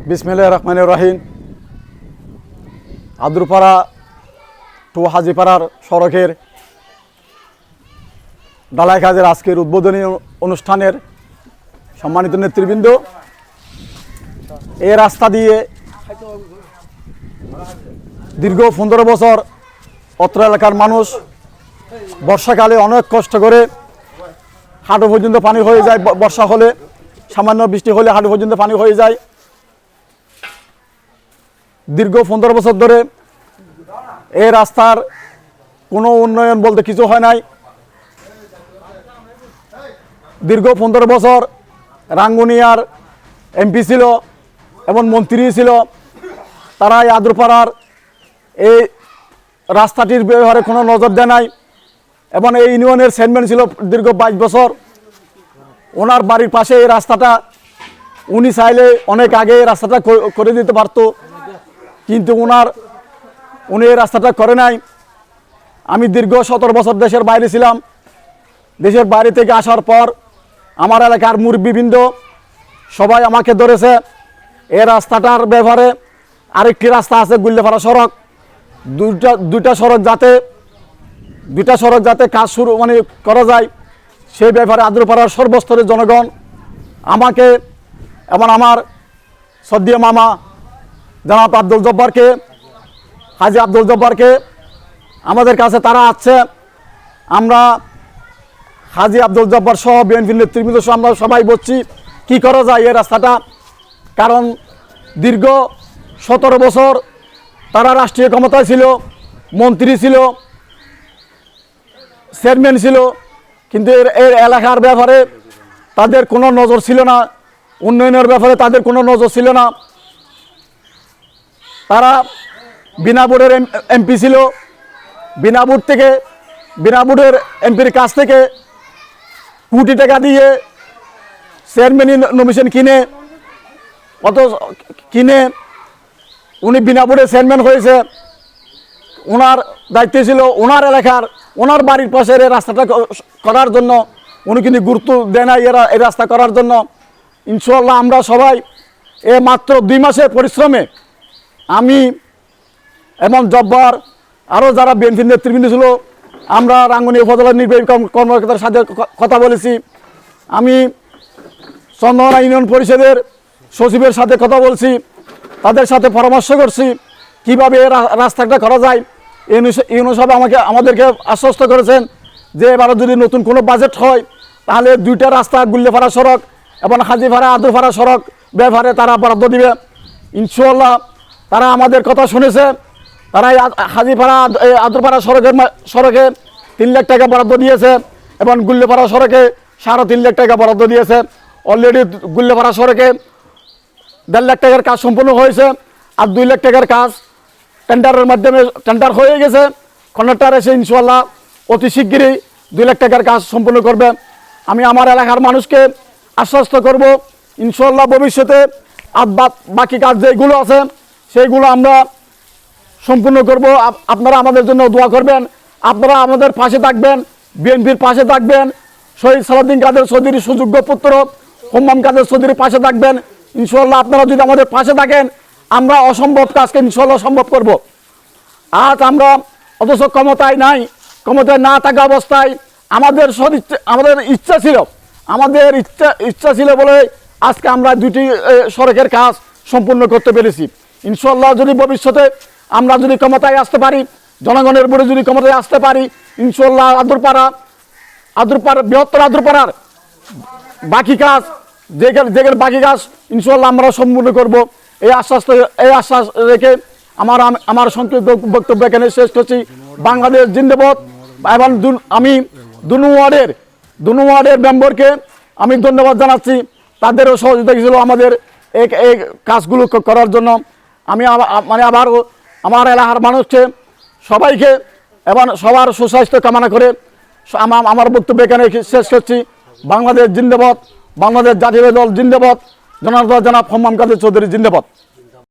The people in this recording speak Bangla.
বিসমিল্লাহির রহমানির রহিম। আদ্রপাড়া টু হাজিপাড়ার সড়কের ঢালাই কাজের আজকের উদ্বোধনী অনুষ্ঠানের সম্মানিত নেতৃবৃন্দ, এই রাস্তা দিয়ে দীর্ঘ 15 বছর অত্র এলাকার মানুষ বর্ষাকালে অনেক কষ্ট করে হাঁটু পর্যন্ত পানি হয়ে যায়। বর্ষা হলে, সামান্য বৃষ্টি হলে হাঁটু পর্যন্ত পানি হয়ে যায়। দীর্ঘ 15 বছর ধরে এই রাস্তার কোনো উন্নয়ন বলতে কিছু হয় নাই। দীর্ঘ 15 বছর রাঙ্গুনিয়ার এমপি ছিল এবং মন্ত্রী ছিল, তারা এই আদ্রপাড়ার এই রাস্তাটির ব্যবহারে কোনো নজর দেয় নাই। এবং এই ইউনিয়নের চেয়ারম্যান ছিল দীর্ঘ 22 বছর। ওনার বাড়ির পাশে এই রাস্তাটা উনি চাইলে অনেক আগে এই রাস্তাটা করে দিতে পারতো, কিন্তু উনি এই রাস্তাটা করে নাই। আমি দীর্ঘ 17 বছর দেশের বাইরে ছিলাম। দেশের বাইরে থেকে আসার পর আমার এলাকার মুরব্বিবৃন্দ সবাই আমাকে ধরেছে এই রাস্তাটার ব্যাপারে। আরেকটি রাস্তা আছে গুল্লেপাড়া সড়ক, দুইটা সড়ক যাতে কাজ শুরু করা যায়, সেই ব্যাপারে আদ্রপাড়ার সর্বস্তরের জনগণ আমাকে এবং আমার শ্রদ্ধেয় মামা জনাব আব্দুল জব্বারকে, হাজি আব্দুল জব্বারকে, আমাদের কাছে তারা আছে। আমরা হাজি আব্দুল জব্বার সহ বিএনপির নেতৃবৃন্দ সহ আমরা সবাই বলছি কি করা যায় এই রাস্তাটা। কারণ দীর্ঘ 17 বছর তারা রাষ্ট্রীয় ক্ষমতায় ছিল, মন্ত্রী ছিল, চেয়ারম্যান ছিল, কিন্তু এর এলাকার ব্যাপারে তাদের কোনো নজর ছিল না, উন্নয়নের ব্যাপারে তাদের কোনো নজর ছিল না। তারা বিনা ভোটের এমপি ছিল, বিনা ভোটের এমপির কাছ থেকে কোটি টাকা দিয়ে চেয়ারম্যান নমিনেশন কিনে উনি বিনা ভোটে চেয়ারম্যান হয়েছে। ওনার দায়িত্ব ছিল ওনার এলাকার, ওনার বাড়ির পাশের এই রাস্তাটা করার জন্য। উনি কিন্তু গুরুত্ব দেয় না এই রাস্তা করার জন্য। ইনশাআল্লাহ আমরা সবাই মাত্র 2 মাসের পরিশ্রমে আমি এবং জব্বার আরও যারা বিএনপির নেতৃবৃন্দ ছিল, আমরা রাঙ্গুনিয়া উপজেলার নির্বাহী কর্মকর্তার সাথে কথা বলেছি। আমি চন্দনা ইউনিয়ন পরিষদের সচিবের সাথে কথা বলছি, তাদের সাথে পরামর্শ করছি কীভাবে রাস্তাটা করা যায়। ইউনিয়ন সাহেব আমাদেরকে আশ্বস্ত করেছেন যে এবারে যদি নতুন কোনো বাজেট হয় তাহলে 2টা রাস্তা গুল্লেপাড়া সড়ক এবং হাজিপাড়া আদ্রপাড়া সড়ক ব্যাপারে তারা বরাদ্দ দিবে। ইনশাআল্লাহ তারা আমাদের কথা শুনেছে। তারা হাজিপাড়া আদ্রপাড়া সড়কে 3 লাখ টাকা বরাদ্দ দিয়েছে এবং গুল্লেপাড়া সড়কে 3.5 লাখ টাকা বরাদ্দ দিয়েছে। অলরেডি গুল্লেপাড়া সড়কে 1.5 লাখ টাকার কাজ সম্পূর্ণ হয়েছে, আর 2 লাখ টাকার কাজ টেন্ডারের মাধ্যমে টেন্ডার হয়ে গেছে। কন্ট্রাক্টর এসে ইনশাআল্লাহ অতি শিগগিরই 2 লাখ টাকার কাজ সম্পূর্ণ করবে। আমি আমার এলাকার মানুষকে আশ্বস্ত করব ইনশাআল্লাহ ভবিষ্যতে বাকি কাজ যেগুলো আছে সেইগুলো আমরা সম্পূর্ণ করব। আপনারা আমাদের জন্য দোয়া করবেন, আপনারা আমাদের পাশে থাকবেন, বিএনপির পাশে থাকবেন, শহীদ সালাউদ্দিন কাদের চৌধুরীর সুযোগ্য পুত্র হুম্মাম কাদের চৌধুরীর পাশে থাকবেন। ইনশাআল্লাহ আপনারা যদি আমাদের পাশে থাকেন আমরা অসম্ভব কাজকে ইনশাআল্লাহ সম্ভব করব। আজ আমরা অথচ ক্ষমতায় না থাকা অবস্থায় আমাদের ইচ্ছা ছিল বলে আজকে আমরা 2টি সড়কের কাজ সম্পূর্ণ করতে পেরেছি। ইনশাআল্লাহ যদি ভবিষ্যতে আমরা যদি ক্ষমতায় আসতে পারি, জনগণের ভোটে যদি ক্ষমতায় আসতে পারি, ইনশাআল্লাহ আদ্রপাড়া বৃহত্তর আদ্রপাড়ার বাকি কাজ যেগুলো বাকি কাজ ইনশাআল্লাহ আমরা সম্পূর্ণ করব। এই আশ্বাস রেখে আমার সংক্ষিপ্ত বক্তব্য এখানে শেষ করছি। বাংলাদেশ জিন্দাবাদ। এবং আমি দুনু ওয়ার্ডের মেম্বারকে আমি ধন্যবাদ জানাচ্ছি, তাদেরও সহযোগিতা ছিল আমাদের এই কাজগুলো করার জন্য। আমি আবারও আমার এলাকার মানুষকে সবাইকে এবং সবার সুস্বাস্থ্য কামনা করে আমার বক্তব্য এখানে শেষ করছি। বাংলাদেশ জিন্দাবাদ, বাংলাদেশ জাতীয় দল জিন্দাবাদ, জনাব হুম্মাম কাদের চৌধুরী জিন্দাবাদ।